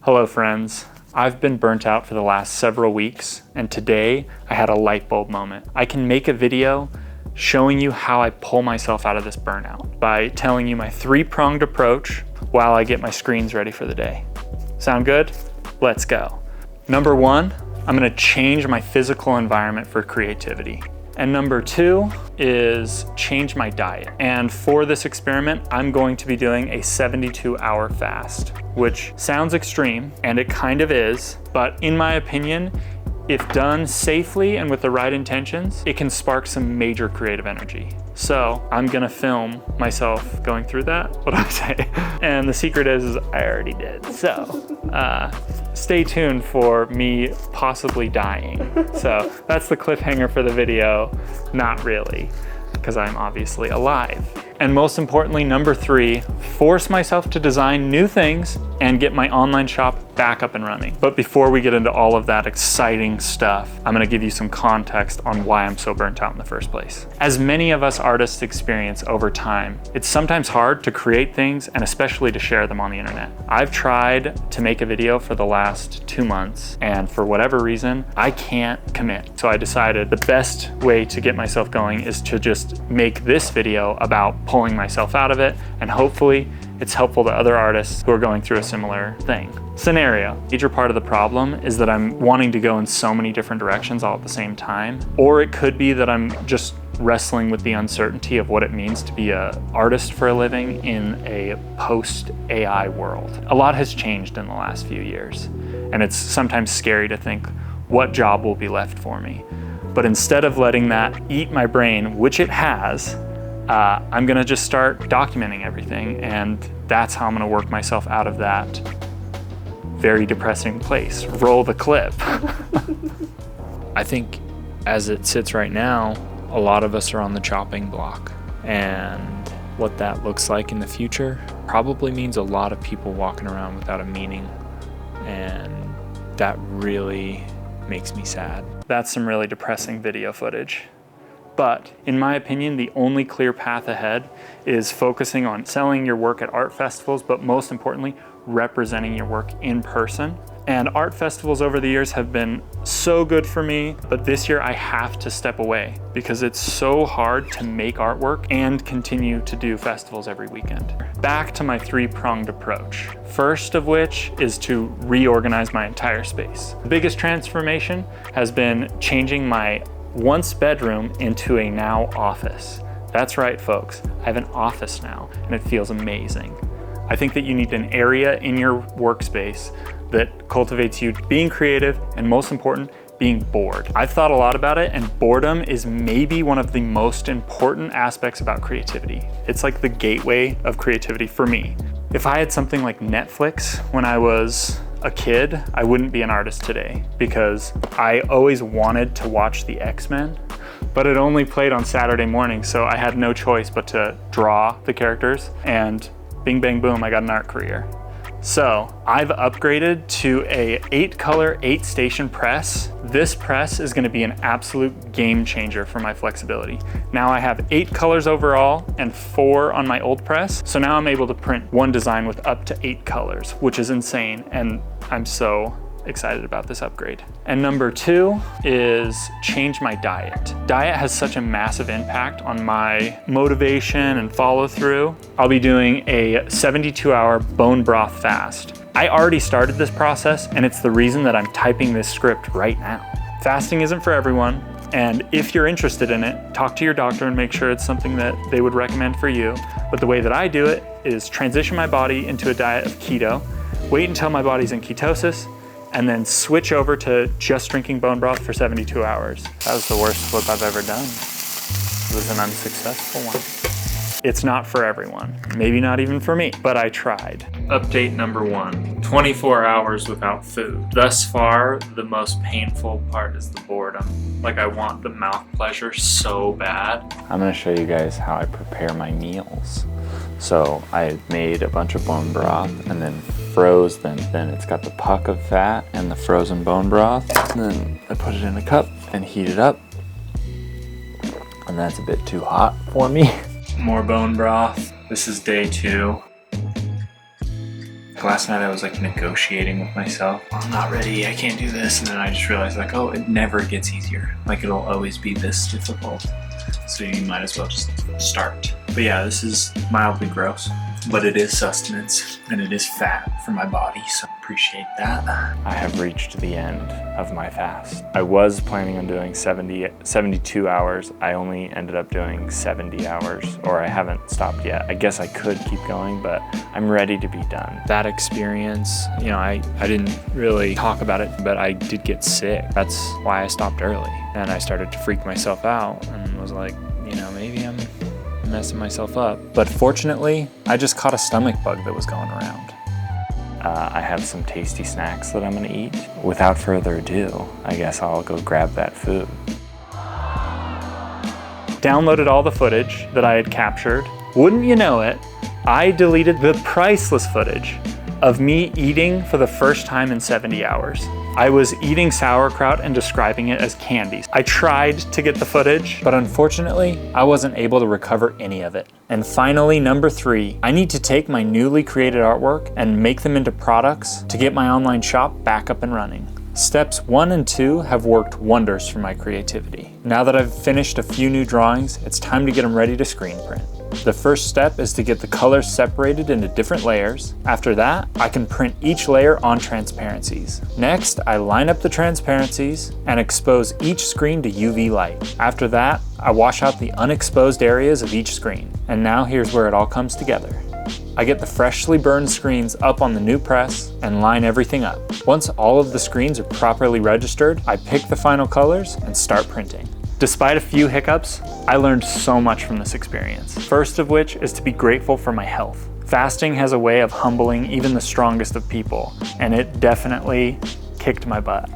Hello friends. I've been burnt out for the last several weeks, and today I had a light bulb moment. I can make a video showing you how I pull myself out of this burnout by telling you my three-pronged approach while I get my screens ready for the day. Sound good? Let's go. Number one, I'm gonna change my physical environment for creativity. And number two is change my diet. And for this experiment, I'm going to be doing a 72-hour fast, which sounds extreme, and it kind of is, but in my opinion, if done safely and with the right intentions, it can spark some major creative energy. So I'm gonna film myself going through that, what do I say? And the secret is I already did. So stay tuned for me possibly dying. So that's the cliffhanger for the video, not really, because I'm obviously alive. And most importantly, number three, force myself to design new things and get my online shop back up and running. But before we get into all of that exciting stuff, I'm gonna give you some context on why I'm so burnt out in the first place. As many of us artists experience over time, it's sometimes hard to create things and especially to share them on the internet. I've tried to make a video for the last 2 months, and for whatever reason, I can't commit. So I decided the best way to get myself going is to just make this video about pulling myself out of it, and hopefully it's helpful to other artists who are going through a similar thing. Scenario. Major part of the problem is that I'm wanting to go in so many different directions all at the same time. Or it could be that I'm just wrestling with the uncertainty of what it means to be an artist for a living in a post-AI world. A lot has changed in the last few years, and it's sometimes scary to think what job will be left for me. But instead of letting that eat my brain, which it has, I'm gonna just start documenting everything, and that's how I'm gonna work myself out of that very depressing place. Roll the clip. I think as it sits right now, a lot of us are on the chopping block, and what that looks like in the future probably means a lot of people walking around without a meaning, and that really makes me sad. That's some really depressing video footage. But in my opinion, the only clear path ahead is focusing on selling your work at art festivals, but most importantly, representing your work in person. And art festivals over the years have been so good for me, but this year I have to step away because it's so hard to make artwork and continue to do festivals every weekend. Back to my three-pronged approach. First of which is to reorganize my entire space. The biggest transformation has been changing my once bedroom into a now office. That's right, folks. I have an office now, and it feels amazing. I think that you need an area in your workspace that cultivates you being creative and, most important, being bored. I've thought a lot about it, and boredom is maybe one of the most important aspects about creativity. It's like the gateway of creativity for me. If I had something like Netflix when I was a kid, I wouldn't be an artist today because I always wanted to watch the X-Men, but it only played on Saturday morning, so I had no choice but to draw the characters, and bing bang boom, I got an art career. So I've upgraded to a 8-color, 8-station press. This press is gonna be an absolute game changer for my flexibility. Now I have 8 colors overall and 4 on my old press. So now I'm able to print one design with up to 8 colors, which is insane. And I'm so excited about this upgrade. And number two is change my diet. Diet has such a massive impact on my motivation and follow through. I'll be doing a 72-hour bone broth fast. I already started this process, and it's the reason that I'm typing this script right now. Fasting isn't for everyone, and if you're interested in it, talk to your doctor and make sure it's something that they would recommend for you. But the way that I do it is transition my body into a diet of keto, wait until my body's in ketosis, and then switch over to just drinking bone broth for 72 hours. That was the worst flip I've ever done. It was an unsuccessful one. It's not for everyone, maybe not even for me, but I tried. Update number one, 24 hours without food. Thus far, the most painful part is the boredom. Like, I want the mouth pleasure so bad. I'm gonna show you guys how I prepare my meals. So I made a bunch of bone broth and then froze them. Then it's got the puck of fat and the frozen bone broth. And then I put it in a cup and heat it up. And that's a bit too hot for me. More bone broth. This is day 2. Last night I was like negotiating with myself. I'm not ready, I can't do this. And then I just realized like, oh, it never gets easier. Like it'll always be this difficult. So you might as well just start. But yeah, this is mildly gross, but it is sustenance and it is fat for my body, so appreciate that. I have reached the end of my fast. I was planning on doing 72 hours. I only ended up doing 70 hours, or I haven't stopped yet. I guess I could keep going, but I'm ready to be done. That experience, you know, I didn't really talk about it, but I did get sick. That's why I stopped early. And I started to freak myself out and was like, you know, maybe I'm messing myself up. But fortunately, I just caught a stomach bug that was going around. I have some tasty snacks that I'm gonna eat. Without further ado, I guess I'll go grab that food. Downloaded all the footage that I had captured. Wouldn't you know it, I deleted the priceless footage of me eating for the first time in 70 hours. I was eating sauerkraut and describing it as candies. I tried to get the footage, but unfortunately, I wasn't able to recover any of it. And finally, number 3, I need to take my newly created artwork and make them into products to get my online shop back up and running. Steps 1 and 2 have worked wonders for my creativity. Now that I've finished a few new drawings, it's time to get them ready to screen print. The first step is to get the colors separated into different layers. After that, I can print each layer on transparencies. Next, I line up the transparencies and expose each screen to UV light. After that, I wash out the unexposed areas of each screen. And now here's where it all comes together. I get the freshly burned screens up on the new press and line everything up. Once all of the screens are properly registered, I pick the final colors and start printing. Despite a few hiccups, I learned so much from this experience. First of which is to be grateful for my health. Fasting has a way of humbling even the strongest of people, and it definitely kicked my butt.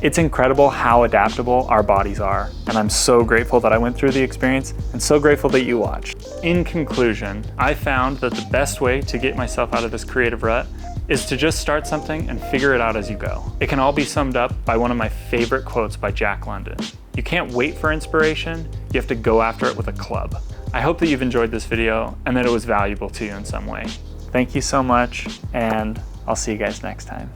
It's incredible how adaptable our bodies are, and I'm so grateful that I went through the experience and so grateful that you watched. In conclusion, I found that the best way to get myself out of this creative rut is to just start something and figure it out as you go. It can all be summed up by one of my favorite quotes by Jack London. You can't wait for inspiration, you have to go after it with a club. I hope that you've enjoyed this video and that it was valuable to you in some way. Thank you so much, and I'll see you guys next time.